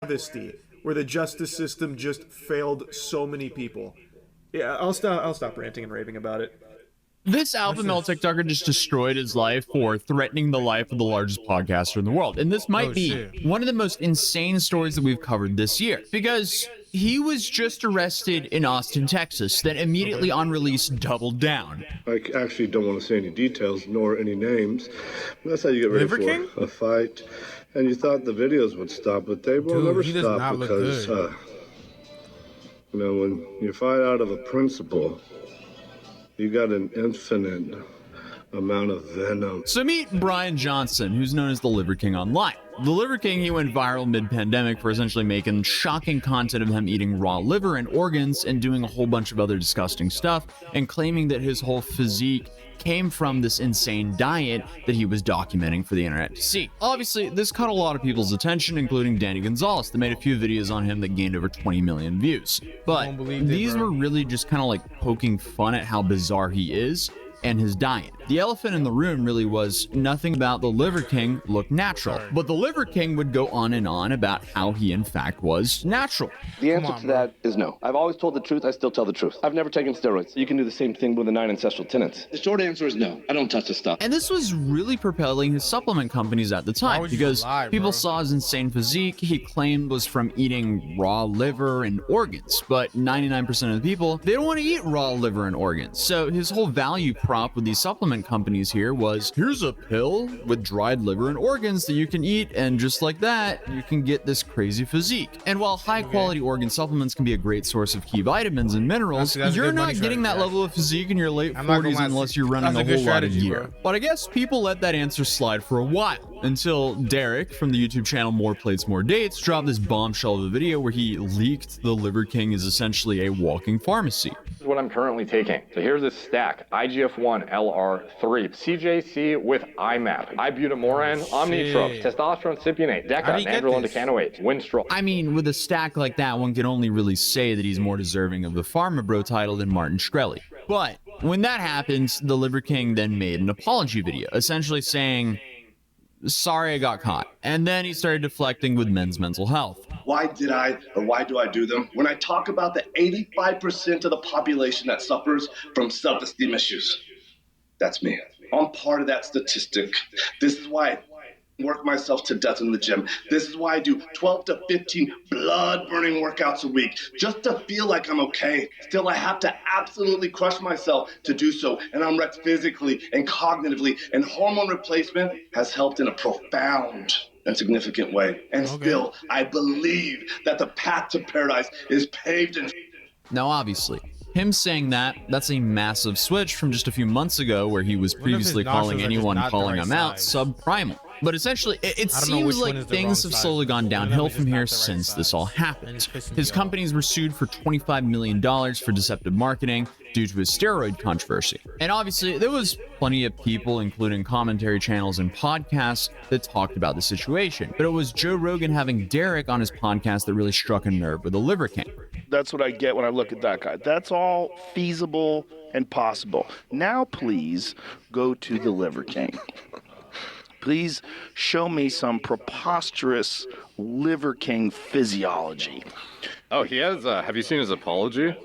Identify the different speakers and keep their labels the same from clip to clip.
Speaker 1: travesty where the justice system just failed so many people. Yeah, I'll stop ranting and raving about it.
Speaker 2: This alpha male TikToker just destroyed his life for threatening the life of the largest podcaster in the world. And this might be one of the most insane stories that we've covered this year, because he was just arrested in Austin, Texas, then immediately on release doubled down.
Speaker 3: I actually don't want to say any details nor any names. That's how you get ready
Speaker 4: Liver
Speaker 3: for
Speaker 4: King?
Speaker 3: a fight. And you thought the videos would stop, but they will never
Speaker 4: he does not
Speaker 3: stop
Speaker 4: look
Speaker 3: because,
Speaker 4: good.
Speaker 3: when you fight out of a principle, you got an infinite amount of venom.
Speaker 2: So meet Brian Johnson, who's known as the Liver King online. The Liver King, he went viral mid-pandemic for essentially making shocking content of him eating raw liver and organs and doing a whole bunch of other disgusting stuff, and claiming that his whole physique came from this insane diet that he was documenting for the internet to see. Obviously, this caught a lot of people's attention, including Danny Gonzalez, that made a few videos on him that gained over 20 million views. But these were really just kind of like poking fun at how bizarre he is and his diet. The elephant in the room really was nothing about the Liver King looked natural, but the Liver King would go on and on about how he in fact was natural.
Speaker 5: The answer to that is no. I've always told the truth, I still tell the truth. I've never taken steroids. You can do the same thing with the 9 ancestral tenets. The short answer is no. I don't touch this stuff.
Speaker 2: And this was really propelling his supplement companies at the time, because people saw his insane physique he claimed was from eating raw liver and organs, but 99% of the people, they don't want to eat raw liver and organs. So his whole value prop with these supplement companies here was, here's a pill with dried liver and organs that you can eat, and just like that, you can get this crazy physique. And while high quality organ supplements can be a great source of key vitamins and minerals, you're not getting that level of physique in your late 40s unless you're running a whole lot of gear. But I guess people let that answer slide for a while, until Derek from the YouTube channel More Plates, More Dates dropped this bombshell of a video where he leaked the Liver King is essentially a walking pharmacy.
Speaker 6: This is what I'm currently taking. So here's this stack: IGF-1 LR3, CJC with IMAP, ibutamoren, omnitrope, testosterone cypionate, DECA, nandrolone decanoate, Winstrol.
Speaker 2: I mean, with a stack like that, one can only really say that he's more deserving of the Pharma Bro title than Martin Shkreli. But when that happens, the Liver King then made an apology video, essentially saying, sorry I got caught. And then he started deflecting with men's mental health.
Speaker 7: Why do I do them? When I talk about the 85% of the population that suffers from self-esteem issues, that's me. I'm part of that statistic. This is why I work myself to death in the gym. This is why I do 12 to 15 blood-burning workouts a week, just to feel like I'm okay. Still, I have to absolutely crush myself to do so, and I'm wrecked physically and cognitively, and hormone replacement has helped in a profound and significant way. And still, I believe that the path to paradise is paved in...
Speaker 2: Now, obviously, him saying that's a massive switch from just a few months ago where he was previously calling anyone calling him out subprimal. But essentially, it seems like things have slowly gone downhill from here since this all happened. His companies were sued for $25 million for deceptive marketing due to his steroid controversy. And obviously, there was plenty of people, including commentary channels and podcasts, that talked about the situation. But it was Joe Rogan having Derek on his podcast that really struck a nerve with the Liver King.
Speaker 8: That's what I get when I look at that guy. That's all feasible and possible. Now, please go to the Liver King. Please show me some preposterous Liver King physiology.
Speaker 6: Oh, he has, have you seen his apology?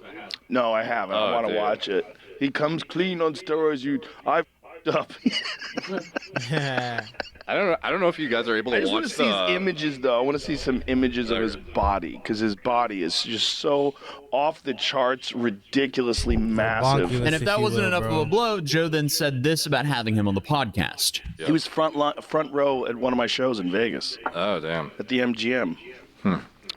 Speaker 8: No, I haven't. I want to watch it. He comes clean on steroids. I f***ed up.
Speaker 6: I don't know if you guys are able to watch.
Speaker 8: I just want to see his images, though. I want to see some images of his body, because his body is just so off the charts, ridiculously massive.
Speaker 2: And if that wasn't enough of a blow, Joe then said this about having him on the podcast.
Speaker 8: He was front row at one of my shows in Vegas.
Speaker 6: Oh, damn.
Speaker 8: At the MGM.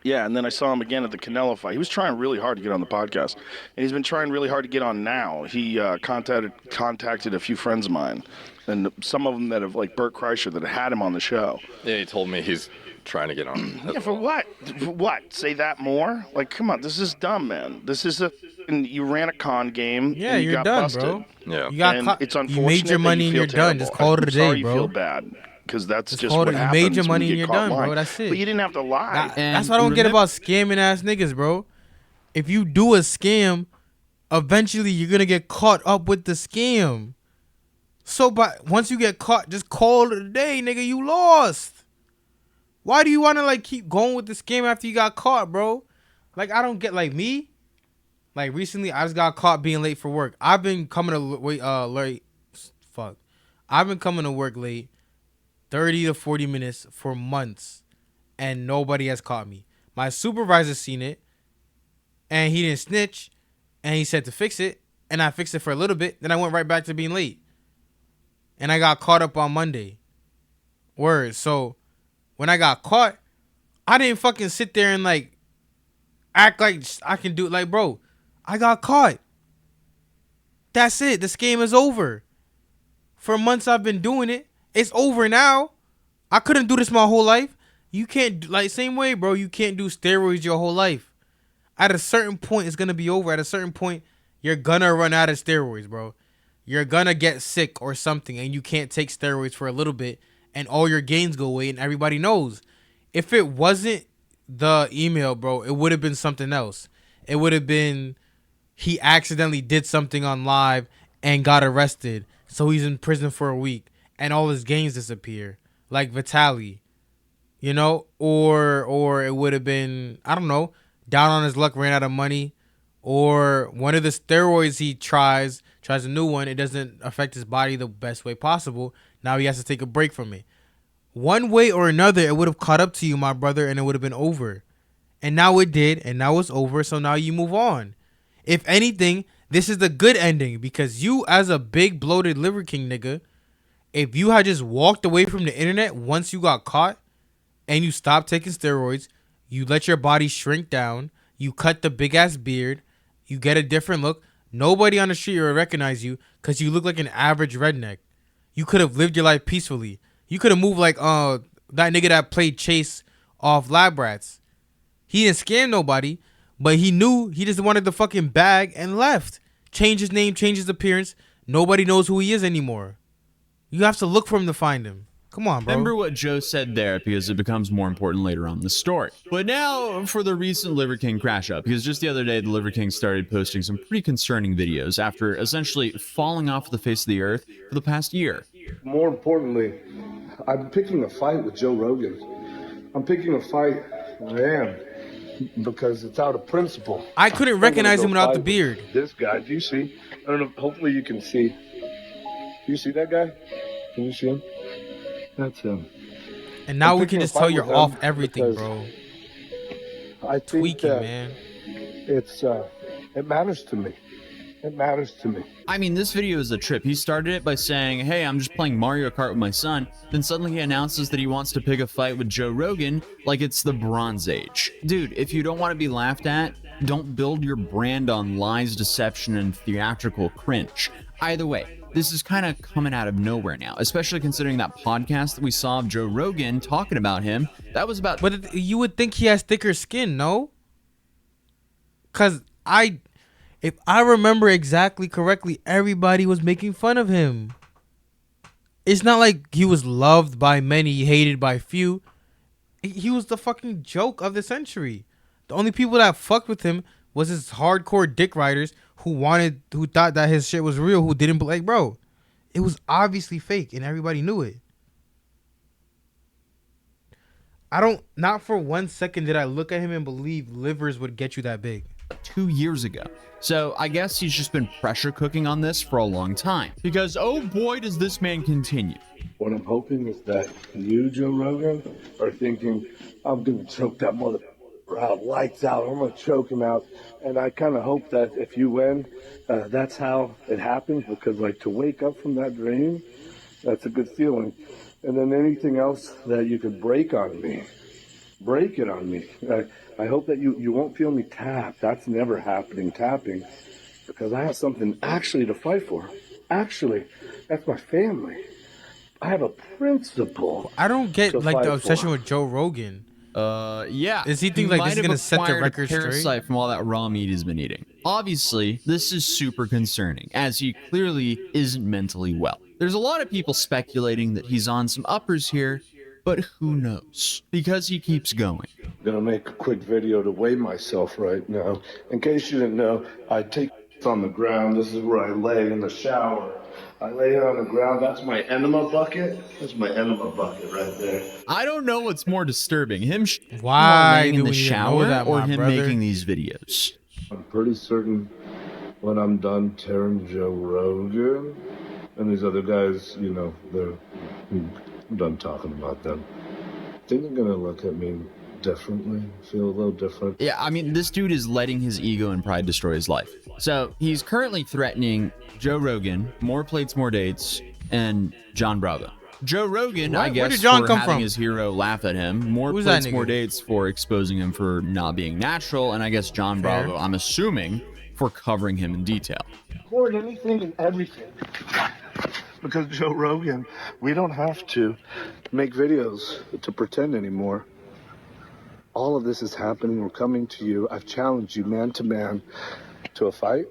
Speaker 8: Yeah, and then I saw him again at the Canelo fight. He was trying really hard to get on the podcast, and he's been trying really hard to get on now. He contacted a few friends of mine, and some of them that have, like Bert Kreischer, that had him on the show.
Speaker 6: Yeah, he told me he's trying to get on.
Speaker 8: Yeah, for what? For what? Say that more? Like, come on, this is dumb, man. This is and you ran a con game.
Speaker 4: Yeah,
Speaker 8: and you
Speaker 4: you're
Speaker 8: got
Speaker 4: done,
Speaker 8: busted.
Speaker 4: bro.
Speaker 6: Yeah,
Speaker 4: you got caught.
Speaker 8: It's unfortunate.
Speaker 4: You made your money and you're done. Just call it a day, bro.
Speaker 8: You feel bad. Because that's just
Speaker 4: what
Speaker 8: what happens.
Speaker 4: You made your money
Speaker 8: when
Speaker 4: and
Speaker 8: you
Speaker 4: you're
Speaker 8: get
Speaker 4: done,
Speaker 8: caught
Speaker 4: bro. That's it.
Speaker 8: But you didn't have to lie.
Speaker 4: That's what I don't get about scamming ass niggas, bro. If you do a scam, eventually you're gonna get caught up with the scam. So, once you get caught, just call it a day, nigga. You lost. Why do you want to like keep going with this game after you got caught, bro? Like, I don't get, like, me. Like, recently, I just got caught being late for work. I've been coming to late. Fuck. I've been coming to work late 30 to 40 minutes for months, and nobody has caught me. My supervisor seen it, and he didn't snitch, and he said to fix it, and I fixed it for a little bit. Then I went right back to being late, and I got caught up on Monday. Word. So when I got caught, I didn't fucking sit there and like act like I can do it. Like, bro, I got caught. That's it. This game is over. For months I've been doing it. It's over now. I couldn't do this my whole life. You can't, like, same way, bro. You can't do steroids your whole life. At a certain point, it's going to be over. At a certain point, you're going to run out of steroids, bro. You're going to get sick or something, and you can't take steroids for a little bit, and all your gains go away, and everybody knows. If it wasn't the email, bro, it would have been something else. It would have been he accidentally did something on live and got arrested, so he's in prison for a week, and all his gains disappear, like Vitaly, you know? Or it would have been, I don't know, down on his luck, ran out of money, or one of the steroids he tries a new one, it doesn't affect his body the best way possible. Now he has to take a break from it. One way or another, it would have caught up to you, my brother, and it would have been over. And now it did, and now it's over, so now you move on. If anything, this is the good ending, because you, as a big bloated Liver King nigga, if you had just walked away from the internet once you got caught, and you stopped taking steroids, you let your body shrink down, you cut the big ass beard, you get a different look, nobody on the street will recognize you because you look like an average redneck. You could have lived your life peacefully. You could have moved like that nigga that played Chase off Lab Rats. He didn't scam nobody, but he knew he just wanted the fucking bag and left. Change his name, change his appearance. Nobody knows who he is anymore. You have to look for him to find him. Come on, bro.
Speaker 2: Remember what Joe said there, because it becomes more important later on in the story. But now for the recent Liver King crash up, because just the other day, the Liver King started posting some pretty concerning videos after essentially falling off the face of the earth for the past year.
Speaker 3: More importantly, I'm picking a fight with Joe Rogan. I'm picking a fight, I am, because it's out of principle.
Speaker 4: I couldn't recognize him without the beard.
Speaker 3: This guy, do you see? I don't know, hopefully you can see. Do you see that guy? Can you see him? That's him.
Speaker 4: And now we can just tell you're off everything, bro.
Speaker 3: I think
Speaker 4: tweaking, man.
Speaker 3: It matters to me. It matters to me.
Speaker 2: I mean, this video is a trip. He started it by saying, hey, I'm just playing Mario Kart with my son. Then suddenly he announces that he wants to pick a fight with Joe Rogan like it's the Bronze Age. Dude, if you don't want to be laughed at, don't build your brand on lies, deception, and theatrical cringe. Either way, this is kind of coming out of nowhere now, especially considering that podcast that we saw of Joe Rogan talking about him. That was about...
Speaker 4: But you would think he has thicker skin, no? Because if I remember exactly correctly, everybody was making fun of him. It's not like he was loved by many, hated by few. He was the fucking joke of the century. The only people that fucked with him was his hardcore dick riders who thought that his shit was real, who didn't believe, bro. It was obviously fake and everybody knew it. Not for 1 second did I look at him and believe livers would get you that big.
Speaker 2: 2 years ago. So I guess he's just been pressure cooking on this for a long time. Because, oh boy, does this man continue.
Speaker 3: What I'm hoping is that you, Joe Rogan, are thinking, I'm going to choke that motherfucker out, lights out, I'm going to choke him out. And I kind of hope that if you win, that's how it happens. Because, like, to wake up from that dream, that's a good feeling. And then anything else that you could break on me, break it on me. I hope that you won't feel me tap. That's never happening, tapping. Because I have something actually to fight for. Actually, that's my family. I have a principle.
Speaker 4: I don't get like the obsession with Joe Rogan.
Speaker 2: Yeah.
Speaker 4: Does he think like this is gonna set the record
Speaker 2: straight? Parasite from all that raw meat he's been eating. Obviously, this is super concerning, as he clearly isn't mentally well. There's a lot of people speculating that he's on some uppers here, but who knows? Because he keeps going.
Speaker 3: I'm gonna make a quick video to weigh myself right now. In case you didn't know, I take It's on the ground. This is where I lay in the shower. I lay here on the ground. That's my enema bucket. That's my enema bucket right there.
Speaker 2: I don't know what's more disturbing, him
Speaker 4: Why
Speaker 2: laying in
Speaker 4: do
Speaker 2: the
Speaker 4: we even know
Speaker 2: shower
Speaker 4: that,
Speaker 2: or
Speaker 4: my
Speaker 2: him
Speaker 4: brother?
Speaker 2: making these videos.
Speaker 3: I'm pretty certain when I'm done tearing Joe Rogan and these other guys, you know, I'm done talking about them. I think they're going to look at me differently, feel a little different.
Speaker 2: Yeah, I mean, this dude is letting his ego and pride destroy his life. So he's currently threatening Joe Rogan, more plates, more dates, and John Bravo. Joe Rogan,
Speaker 4: What?
Speaker 2: I
Speaker 4: Where
Speaker 2: guess,
Speaker 4: did John
Speaker 2: for
Speaker 4: come
Speaker 2: having
Speaker 4: from?
Speaker 2: his hero laugh at him. More
Speaker 4: Who's that
Speaker 2: plates, more
Speaker 4: nigga?
Speaker 2: dates for exposing him for not being natural. And I guess John
Speaker 4: Fair.
Speaker 2: Bravo, I'm assuming, for covering him in detail.
Speaker 3: Record anything and everything. Because Joe Rogan, we don't have to make videos to pretend anymore. All of this is happening. We're coming to you. I've challenged you man to man to a fight.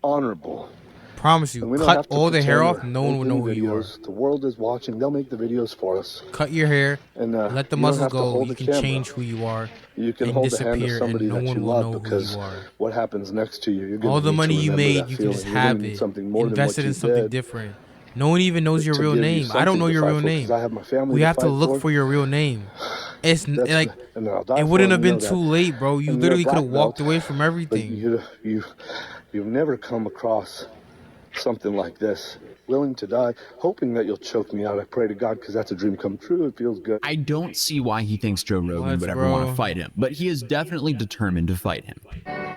Speaker 3: Honorable.
Speaker 4: Promise
Speaker 3: And
Speaker 4: you,
Speaker 3: we don't
Speaker 4: cut
Speaker 3: have to
Speaker 4: all the hair
Speaker 3: pretend
Speaker 4: off.
Speaker 3: we're
Speaker 4: No one will know who
Speaker 3: making
Speaker 4: you are.
Speaker 3: videos. The world is watching. They'll make the videos for us.
Speaker 4: Cut your hair.
Speaker 3: And
Speaker 4: Let the
Speaker 3: you don't
Speaker 4: muscles
Speaker 3: have to
Speaker 4: go.
Speaker 3: hold
Speaker 4: You
Speaker 3: the
Speaker 4: can
Speaker 3: camera.
Speaker 4: change who you are.
Speaker 3: You can
Speaker 4: and
Speaker 3: hold the hand of
Speaker 4: disappear,
Speaker 3: somebody
Speaker 4: and no
Speaker 3: that
Speaker 4: one
Speaker 3: you
Speaker 4: will
Speaker 3: love
Speaker 4: know who
Speaker 3: because
Speaker 4: you are.
Speaker 3: what happens next to you, you're gonna
Speaker 4: All the
Speaker 3: need to
Speaker 4: money you
Speaker 3: remember
Speaker 4: made,
Speaker 3: that
Speaker 4: you can
Speaker 3: feeling.
Speaker 4: just
Speaker 3: You're gonna
Speaker 4: have
Speaker 3: need
Speaker 4: it.
Speaker 3: something more
Speaker 4: Invest
Speaker 3: than
Speaker 4: it
Speaker 3: what
Speaker 4: in
Speaker 3: you
Speaker 4: something
Speaker 3: did
Speaker 4: different. No one even knows your
Speaker 3: to
Speaker 4: real
Speaker 3: give you
Speaker 4: name. I don't
Speaker 3: something
Speaker 4: know
Speaker 3: to
Speaker 4: your
Speaker 3: fight
Speaker 4: real
Speaker 3: for, 'cause
Speaker 4: name.
Speaker 3: I have my family
Speaker 4: We
Speaker 3: to
Speaker 4: have to
Speaker 3: fight
Speaker 4: look for your real name. It's
Speaker 3: That's
Speaker 4: like
Speaker 3: and I'll die
Speaker 4: it
Speaker 3: for
Speaker 4: wouldn't have
Speaker 3: you know
Speaker 4: been too
Speaker 3: that.
Speaker 4: late, bro. You
Speaker 3: And you're a
Speaker 4: literally could have
Speaker 3: black
Speaker 4: walked
Speaker 3: belt,
Speaker 4: away from
Speaker 3: But
Speaker 4: everything.
Speaker 3: you've never come across something like this. Willing to die, hoping that you'll choke me out. I pray to God because that's a dream come true. It feels good.
Speaker 2: I don't see why he thinks Joe Rogan
Speaker 4: What,
Speaker 2: would ever want
Speaker 4: bro?
Speaker 2: to fight him, but he is definitely determined to fight him.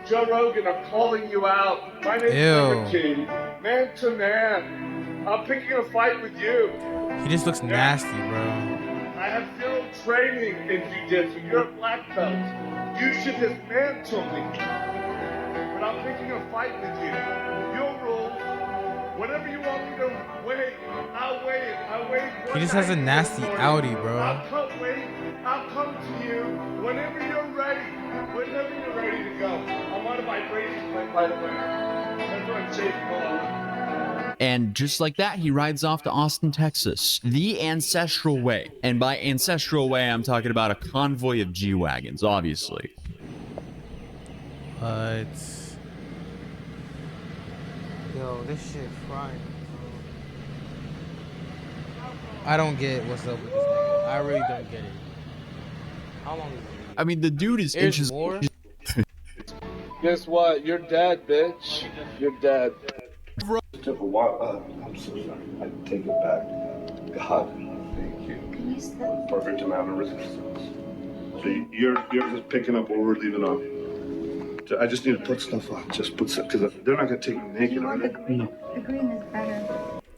Speaker 3: Joe Rogan, I'm calling you out. My name's
Speaker 4: Ew.
Speaker 3: Liver King. Man to man. I'm picking a fight with you.
Speaker 4: He just looks nasty, bro.
Speaker 3: I have zero training in jiu-jitsu. You're a black belt. You should dismantle me. But I'm picking a fight with you. Your rules. Whatever you want me to weigh, I'll weigh it. I weigh
Speaker 4: He just has a
Speaker 3: 190
Speaker 4: nasty
Speaker 3: this morning.
Speaker 4: Audi, bro.
Speaker 3: I'll come to you whenever you're ready. Whenever you're ready to go. I'm on a vibration plane, by the way. That's what I'm chasing along.
Speaker 2: And just like that, he rides off to Austin, Texas, the ancestral way. And by ancestral way, I'm talking about a convoy of G-Wagons, obviously.
Speaker 4: Yo, this shit frying. I don't get what's up with this nigga. I really don't get it. How long is it?
Speaker 2: I mean, the dude is
Speaker 4: There's
Speaker 2: inches.
Speaker 4: more?
Speaker 3: Guess what? You're dead, bitch. You're dead. It took a while. I'm so sorry. I take it back. God, thank you. Perfect amount of resistance. So you're just picking up where we're leaving off. I just need to put stuff on. Just put stuff because they're not gonna take me naked, are they? No.
Speaker 9: The green is better.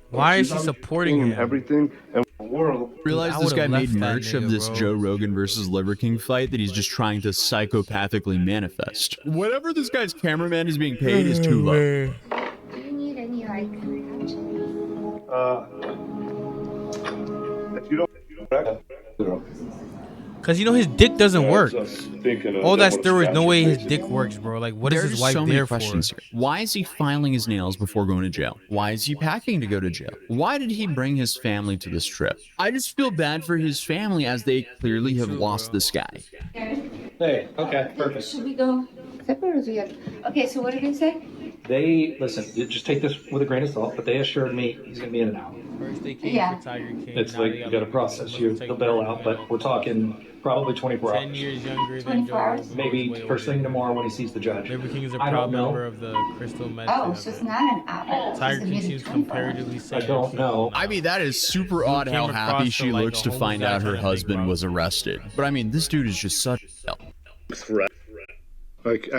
Speaker 4: Why is he supporting him?
Speaker 3: Everything and the world.
Speaker 2: Realize
Speaker 4: I
Speaker 2: this guy
Speaker 4: would've
Speaker 2: made
Speaker 4: left that
Speaker 2: merch of
Speaker 4: nigga,
Speaker 2: this
Speaker 4: bro.
Speaker 2: Joe Rogan versus Liver King fight that he's just trying to psychopathically manifest. Whatever this guy's cameraman is being paid is too low.
Speaker 9: Do you need any like
Speaker 3: If you don't.
Speaker 4: Cause you know his dick doesn't work.
Speaker 3: Just thinking of
Speaker 4: All that
Speaker 3: one
Speaker 4: steroids, no way his
Speaker 3: statue.
Speaker 4: dick works, bro. Like, what is
Speaker 2: There's
Speaker 4: his
Speaker 2: just
Speaker 4: wife
Speaker 2: so many
Speaker 4: there for?
Speaker 2: questions here. Why is he filing his nails before going to jail? Why is he packing to go to jail? Why did he bring his family to this trip? I just feel bad for his family as they clearly have lost this guy.
Speaker 10: Hey, okay, perfect.
Speaker 9: Should we go separate or together? Okay, so what did they say?
Speaker 10: They, listen, just take this with a grain of salt, but they assured me he's going to be in and out.
Speaker 4: First they came
Speaker 9: Yeah.
Speaker 4: for Tiger King.
Speaker 10: It's
Speaker 4: now
Speaker 10: like,
Speaker 4: they
Speaker 10: you got to process the bail out, but we're talking probably 24
Speaker 4: 10
Speaker 10: hours.
Speaker 4: years younger than
Speaker 9: 24
Speaker 4: Joe.
Speaker 9: hours?
Speaker 10: Maybe first thing tomorrow when he sees the judge.
Speaker 4: Liver King is a
Speaker 10: I
Speaker 4: proud
Speaker 10: don't know.
Speaker 4: member of the Crystal Meth.
Speaker 9: Oh, so it's not an hour.
Speaker 4: Tiger King seems comparatively safe.
Speaker 10: I don't know.
Speaker 2: I mean, that is super odd how
Speaker 4: came
Speaker 2: happy
Speaker 4: across
Speaker 2: she
Speaker 4: to, like,
Speaker 2: looks
Speaker 4: a
Speaker 2: to find out her
Speaker 4: homosexual thing,
Speaker 2: husband
Speaker 4: bro.
Speaker 2: was arrested. But I mean, this dude is just such a...
Speaker 3: Threat. Like